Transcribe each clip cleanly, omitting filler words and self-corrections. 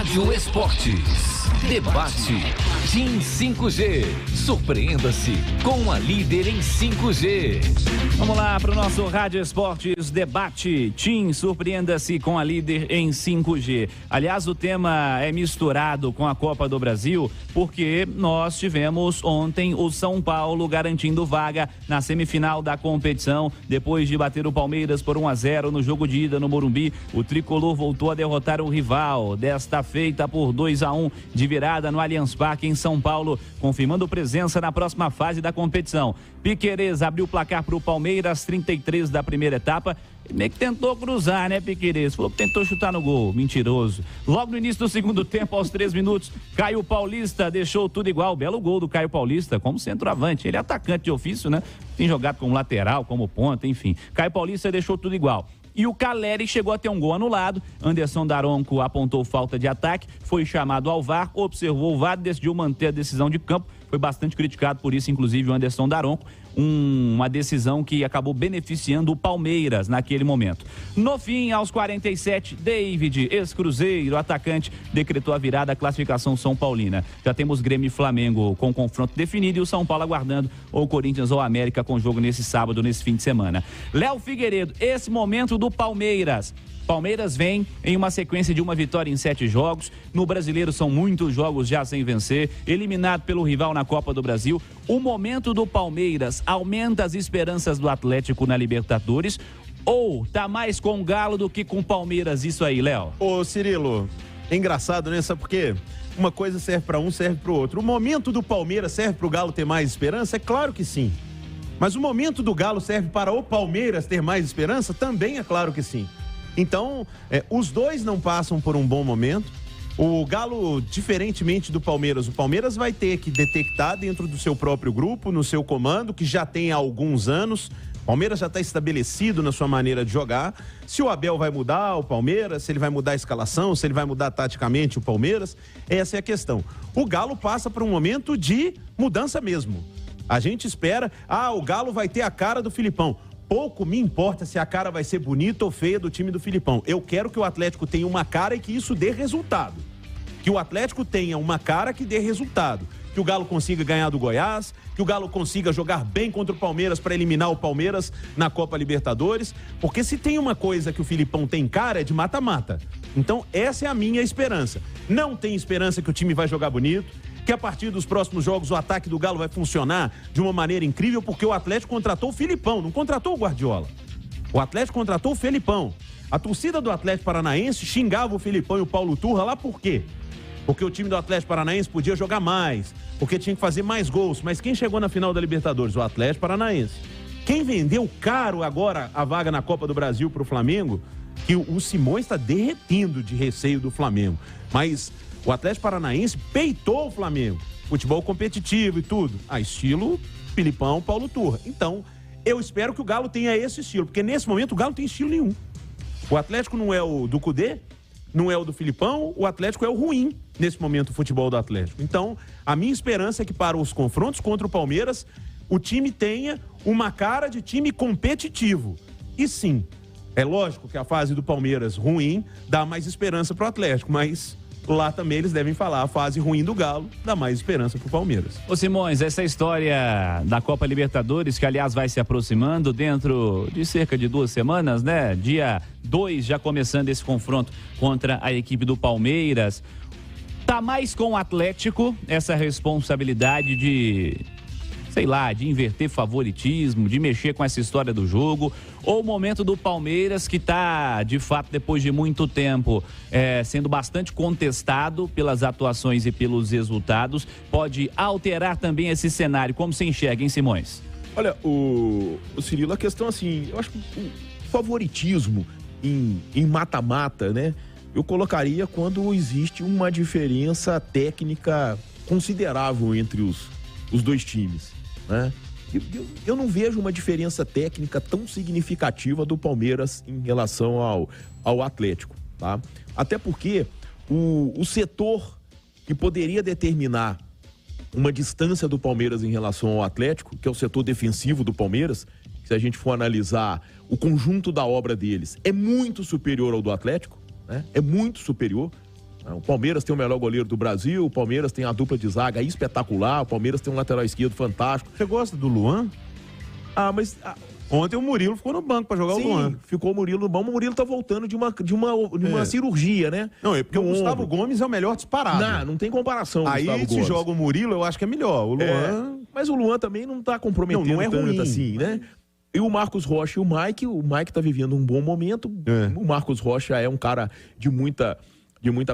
Rádio Esportes. Debate. TIM 5G. Surpreenda-se com a líder em 5G. Vamos lá para o nosso Rádio Esportes Debate. TIM, surpreenda-se com a líder em 5G. Aliás, o tema é misturado com a Copa do Brasil, porque nós tivemos ontem o São Paulo garantindo vaga na semifinal da competição. Depois de bater o Palmeiras por 1-0 no jogo de ida no Morumbi, o tricolor voltou a derrotar o rival. Desta feita por 2-1 de virada no Allianz Parque em São Paulo, confirmando presença na próxima fase da competição. Piquerez abriu o placar para o Palmeiras, 33 da primeira etapa. Ele meio que tentou cruzar, né, Piquerez? Falou que tentou chutar no gol, mentiroso. Logo no início do segundo tempo, aos 3 minutos, Caio Paulista deixou tudo igual. Belo gol do Caio Paulista como centroavante. Ele é atacante de ofício, né? Tem jogado como lateral, como ponta, enfim. Caio Paulista deixou tudo igual. E o Caleri chegou a ter um gol anulado. Anderson Daronco apontou falta de ataque, foi chamado ao VAR, observou o VAR, decidiu manter a decisão de campo. Foi bastante criticado por isso, inclusive, o Anderson Daronco. Uma decisão que acabou beneficiando o Palmeiras naquele momento. No fim, aos 47, David, ex-cruzeiro, atacante, decretou a virada da classificação São Paulina. Já temos Grêmio e Flamengo com confronto definido e o São Paulo aguardando ou Corinthians ou América com jogo nesse sábado, nesse fim de semana. Léo Figueiredo, esse momento do Palmeiras. Palmeiras vem em uma sequência de uma vitória em 7 jogos. No Brasileiro são muitos jogos já sem vencer. Eliminado pelo rival na Copa do Brasil. O momento do Palmeiras aumenta as esperanças do Atlético na Libertadores? Ou tá mais com o Galo do que com o Palmeiras isso aí, Léo? Ô, Cirilo, é engraçado, né? Sabe por quê? Uma coisa serve para um, serve para o outro. O momento do Palmeiras serve para o Galo ter mais esperança? É claro que sim. Mas o momento do Galo serve para o Palmeiras ter mais esperança? Também é claro que sim. Então, os dois não passam por um bom momento. O Galo, diferentemente do Palmeiras, o Palmeiras vai ter que detectar dentro do seu próprio grupo, no seu comando, que já tem há alguns anos. O Palmeiras já está estabelecido na sua maneira de jogar. Se o Abel vai mudar o Palmeiras, se ele vai mudar a escalação, se ele vai mudar taticamente o Palmeiras, essa é a questão. O Galo passa por um momento de mudança mesmo. A gente espera, o Galo vai ter a cara do Filipão. Pouco me importa se a cara vai ser bonita ou feia do time do Filipão. Eu quero que o Atlético tenha uma cara e que isso dê resultado. Que o Atlético tenha uma cara que dê resultado. Que o Galo consiga ganhar do Goiás, que o Galo consiga jogar bem contra o Palmeiras para eliminar o Palmeiras na Copa Libertadores. Porque se tem uma coisa que o Filipão tem cara é de mata-mata. Então essa é a minha esperança. Não tem esperança que o time vai jogar bonito, que a partir dos próximos jogos o ataque do Galo vai funcionar de uma maneira incrível, porque o Atlético contratou o Filipão, não contratou o Guardiola. O Atlético contratou o Felipão. A torcida do Atlético Paranaense xingava o Felipão e o Paulo Turra lá por quê? Porque o time do Atlético Paranaense podia jogar mais, porque tinha que fazer mais gols. Mas quem chegou na final da Libertadores? O Atlético Paranaense. Quem vendeu caro agora a vaga na Copa do Brasil para o Flamengo, que o Simões está derretendo de receio do Flamengo. Mas o Atlético Paranaense peitou o Flamengo. Futebol competitivo e tudo. Estilo Filipão, Paulo Turra. Então, eu espero que o Galo tenha esse estilo, porque nesse momento o Galo não tem estilo nenhum. O Atlético não é o do Cudê, não é o do Filipão, o Atlético é o ruim nesse momento o futebol do Atlético. Então, a minha esperança é que para os confrontos contra o Palmeiras, o time tenha uma cara de time competitivo. E sim, é lógico que a fase do Palmeiras ruim dá mais esperança para o Atlético, mas lá também eles devem falar, a fase ruim do Galo dá mais esperança pro Palmeiras. Ô Simões, essa história da Copa Libertadores, que aliás vai se aproximando dentro de cerca de 2 semanas, né? Dia 2 já começando esse confronto contra a equipe do Palmeiras. Tá mais com o Atlético essa responsabilidade de, sei lá, de inverter favoritismo, de mexer com essa história do jogo, ou o momento do Palmeiras que está, de fato, depois de muito tempo, sendo bastante contestado pelas atuações e pelos resultados, pode alterar também esse cenário? Como você enxerga, hein, Simões? Olha, o Cirilo, a questão assim, eu acho que o favoritismo em mata-mata, né, eu colocaria quando existe uma diferença técnica considerável entre os dois times, né? Eu não vejo uma diferença técnica tão significativa do Palmeiras em relação ao Atlético, tá? Até porque o setor que poderia determinar uma distância do Palmeiras em relação ao Atlético, que é o setor defensivo do Palmeiras, se a gente for analisar o conjunto da obra deles, é muito superior ao do Atlético, né? É muito superior. O Palmeiras tem o melhor goleiro do Brasil, o Palmeiras tem a dupla de zaga espetacular, o Palmeiras tem um lateral esquerdo fantástico. Você gosta do Luan? Mas... Ontem o Murilo ficou no banco pra jogar. Sim, o Luan. Ficou o Murilo no banco. O Murilo tá voltando de uma cirurgia, né? Não, é porque o Gustavo Gomes é o melhor disparado. Não tem comparação. Aí se joga o Murilo, eu acho que é melhor. O Luan... Mas o Luan também não tá comprometendo não é tanto ruim, assim, né? E o Marcos Rocha e o Mike tá vivendo um bom momento. O Marcos Rocha é um cara de muita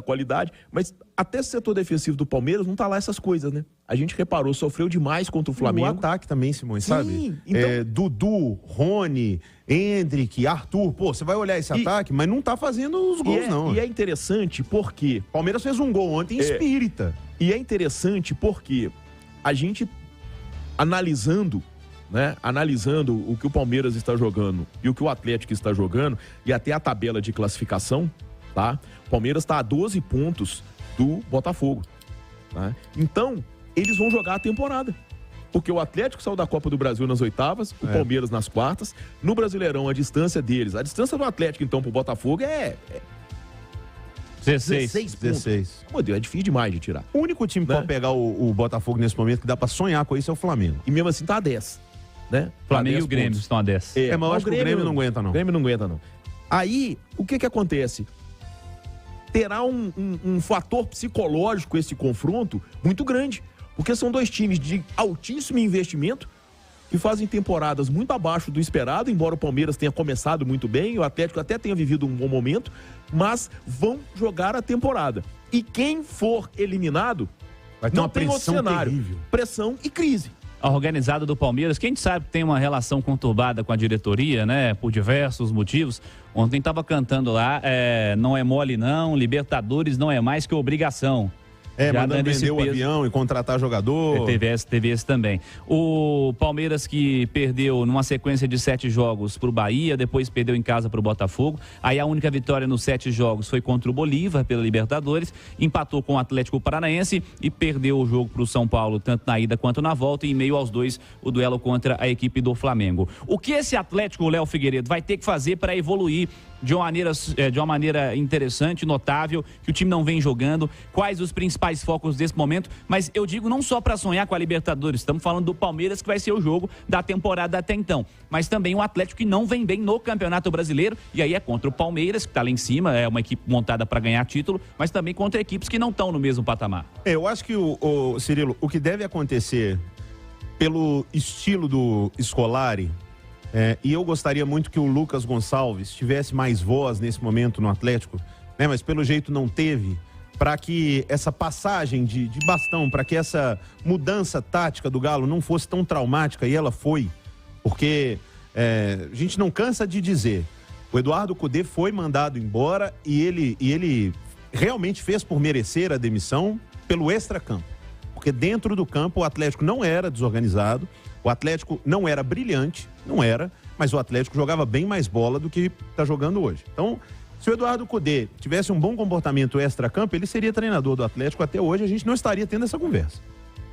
qualidade, mas até o setor defensivo do Palmeiras não tá lá essas coisas, né? A gente reparou, sofreu demais contra o Flamengo. O ataque também, Simões, sabe? Então... Dudu, Rony, Hendrick, Arthur, você vai olhar esse ataque, mas não tá fazendo os gols, não. E é interessante porque... Palmeiras fez um gol ontem espírita. E é interessante porque a gente, analisando o que o Palmeiras está jogando e o que o Atlético está jogando, e até a tabela de classificação, tá? O Palmeiras está a 12 pontos do Botafogo. Tá? Então, eles vão jogar a temporada. Porque o Atlético saiu da Copa do Brasil nas oitavas, o Palmeiras nas quartas. No Brasileirão, a distância deles, a distância do Atlético, então, pro Botafogo é 16 pontos. Meu Deus, é difícil demais de tirar. O único time que pode pegar o Botafogo nesse momento que dá pra sonhar com isso é o Flamengo. E mesmo assim tá a 10. Né? Flamengo e o Grêmio estão a 10. Mas eu acho que o Grêmio não aguenta, não. O Grêmio não aguenta, não. Aí, o que acontece? Terá um fator psicológico esse confronto muito grande, porque são dois times de altíssimo investimento que fazem temporadas muito abaixo do esperado, embora o Palmeiras tenha começado muito bem, o Atlético até tenha vivido um bom momento, mas vão jogar a temporada. E quem for eliminado vai ter uma pressão terrível. Pressão e crise. A organizada do Palmeiras, que a gente sabe que tem uma relação conturbada com a diretoria, né? Por diversos motivos. Ontem estava cantando lá, não é mole não, Libertadores não é mais que obrigação. Mandando vender o avião e contratar jogador. Teve esse também. O Palmeiras que perdeu numa sequência de 7 jogos pro Bahia, depois perdeu em casa pro Botafogo. Aí a única vitória nos 7 jogos foi contra o Bolívar pela Libertadores, empatou com o Atlético Paranaense e perdeu o jogo pro São Paulo, tanto na ida quanto na volta, e em meio aos dois, o duelo contra a equipe do Flamengo. O que esse Atlético, o Léo Figueiredo, vai ter que fazer para evoluir de uma maneira interessante, notável, que o time não vem jogando? Quais os principais focos desse momento? Mas eu digo não só para sonhar com a Libertadores, estamos falando do Palmeiras, que vai ser o jogo da temporada até então, mas também o Atlético, que não vem bem no Campeonato Brasileiro, e aí é contra o Palmeiras, que está lá em cima, é uma equipe montada para ganhar título, mas também contra equipes que não estão no mesmo patamar. Eu acho que, Cirilo, o que deve acontecer pelo estilo do Scolari, e eu gostaria muito que o Lucas Gonçalves tivesse mais voz nesse momento no Atlético, né? Mas pelo jeito não teve, para que essa passagem de bastão, para que essa mudança tática do Galo não fosse tão traumática, e ela foi, porque a gente não cansa de dizer, o Eduardo Cudê foi mandado embora e ele realmente fez por merecer a demissão pelo extracampo, porque dentro do campo o Atlético não era desorganizado, o Atlético não era brilhante, não era, mas o Atlético jogava bem mais bola do que está jogando hoje. Então, se o Eduardo Cudê tivesse um bom comportamento extra-campo, ele seria treinador do Atlético até hoje, a gente não estaria tendo essa conversa.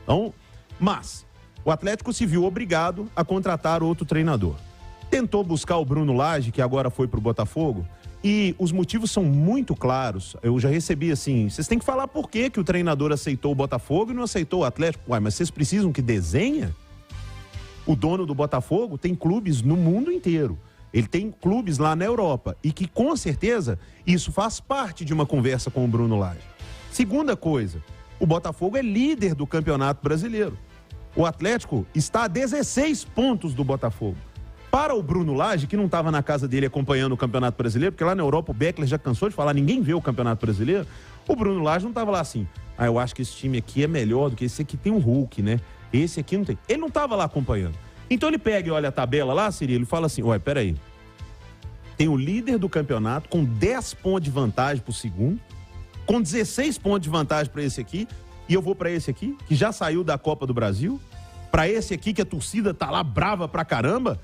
Então, mas o Atlético se viu obrigado a contratar outro treinador. Tentou buscar o Bruno Lage, que agora foi para o Botafogo, e os motivos são muito claros. Eu já recebi assim, vocês têm que falar por que o treinador aceitou o Botafogo e não aceitou o Atlético. Uai, mas vocês precisam que desenhe? O dono do Botafogo tem clubes no mundo inteiro. Ele tem clubes lá na Europa. E que, com certeza, isso faz parte de uma conversa com o Bruno Lage. Segunda coisa, o Botafogo é líder do Campeonato Brasileiro. O Atlético está a 16 pontos do Botafogo. Para o Bruno Lage, que não estava na casa dele acompanhando o Campeonato Brasileiro, porque lá na Europa o Beckler já cansou de falar, ninguém vê o Campeonato Brasileiro, o Bruno Lage não estava lá assim, eu acho que esse time aqui é melhor do que esse aqui, tem um Hulk, né? Esse aqui não tem. Ele não estava lá acompanhando. Então ele pega e olha a tabela lá, Cirilo, e fala assim, peraí, tem o líder do campeonato com 10 pontos de vantagem pro segundo, com 16 pontos de vantagem para esse aqui, e eu vou para esse aqui, que já saiu da Copa do Brasil, para esse aqui que a torcida tá lá brava pra caramba.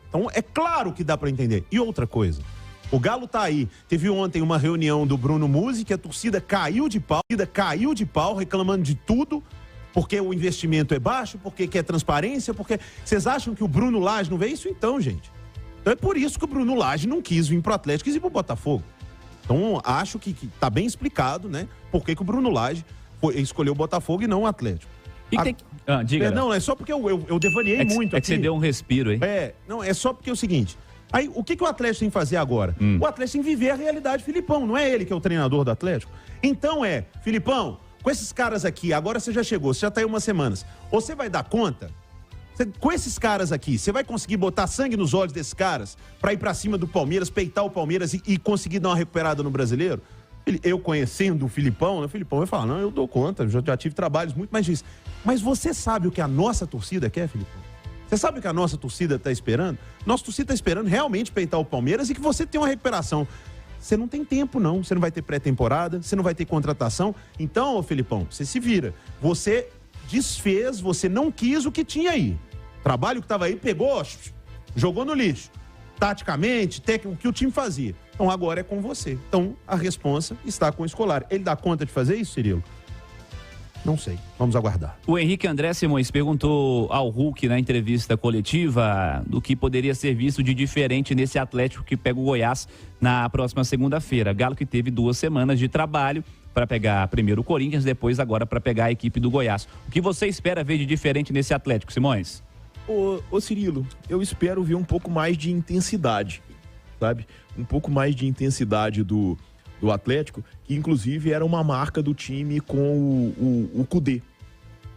Então é claro que dá para entender. E outra coisa, o Galo tá aí. Teve ontem uma reunião do Bruno Musi, que a torcida caiu de pau, reclamando de tudo, porque o investimento é baixo, porque quer transparência, porque... Vocês acham que o Bruno Lage não vê isso? Então, gente. Então é por isso que o Bruno Lage não quis vir pro Atlético, quis ir pro Botafogo. Então, acho que tá bem explicado, né? Por que o Bruno Lage escolheu o Botafogo e não o Atlético. Diga. Não, é só porque eu devaneei muito aqui. É que você deu um respiro aí. É só porque é o seguinte... Aí, o que o Atlético tem que fazer agora? O Atlético tem que viver a realidade, Filipão. Não é ele que é o treinador do Atlético? Então Filipão, com esses caras aqui, agora você já chegou, você já tá aí umas semanas. Você vai dar conta? Com esses caras aqui, você vai conseguir botar sangue nos olhos desses caras pra ir pra cima do Palmeiras, peitar o Palmeiras e conseguir dar uma recuperada no Brasileiro? Eu conhecendo o Filipão, né? O Filipão vai falar, não, eu dou conta, já tive trabalhos muito mais disso. Mas você sabe o que a nossa torcida quer, Filipão? Você sabe o que a nossa torcida está esperando? Nossa torcida está esperando realmente peitar o Palmeiras e que você tenha uma recuperação. Você não tem tempo, não. Você não vai ter pré-temporada, você não vai ter contratação. Então, Felipão, você se vira. Você desfez, você não quis o que tinha aí. Trabalho que estava aí, pegou, jogou no lixo. Taticamente, técnico, o que o time fazia. Então, agora é com você. Então, a responsa está com o Scolari. Ele dá conta de fazer isso, Cirilo? Não sei, vamos aguardar. O Henrique André Simões perguntou ao Hulk na entrevista coletiva do que poderia ser visto de diferente nesse Atlético que pega o Goiás na próxima segunda-feira. Galo que teve 2 semanas de trabalho para pegar primeiro o Corinthians, depois agora para pegar a equipe do Goiás. O que você espera ver de diferente nesse Atlético, Simões? Ô Cirilo, eu espero ver um pouco mais de intensidade, sabe? Um pouco mais de intensidade do Atlético, que inclusive era uma marca do time com o Kudê.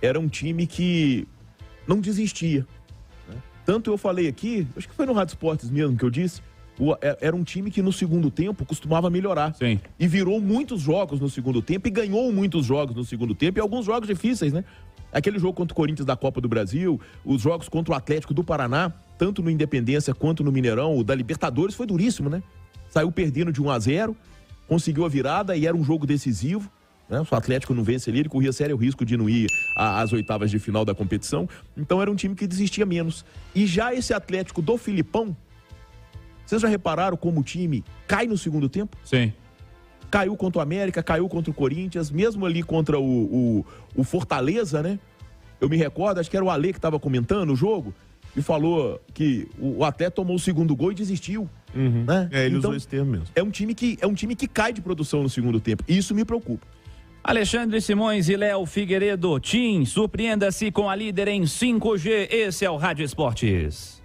Era um time que não desistia, né? Tanto eu falei aqui, acho que foi no Rádio Esportes mesmo que eu disse, era um time que no segundo tempo costumava melhorar. Sim. E virou muitos jogos no segundo tempo e ganhou muitos jogos no segundo tempo e alguns jogos difíceis, né? Aquele jogo contra o Corinthians da Copa do Brasil, os jogos contra o Atlético do Paraná, tanto no Independência quanto no Mineirão, o da Libertadores foi duríssimo, né? Saiu perdendo de 1-0, conseguiu a virada e era um jogo decisivo, né? Se o Atlético não vence ali, ele corria sério risco de não ir às oitavas de final da competição. Então era um time que desistia menos. E já esse Atlético do Filipão, vocês já repararam como o time cai no segundo tempo? Sim. Caiu contra o América, caiu contra o Corinthians, mesmo ali contra o Fortaleza, né? Eu me recordo, acho que era o Alê que estava comentando o jogo e falou que o Atlético tomou o segundo gol e desistiu. Né? Ele usou esse termo mesmo. É um time que cai de produção no segundo tempo. E isso me preocupa. Alexandre Simões e Léo Figueiredo. TIM, surpreenda-se com a líder em 5G. Esse é o Rádio Esportes.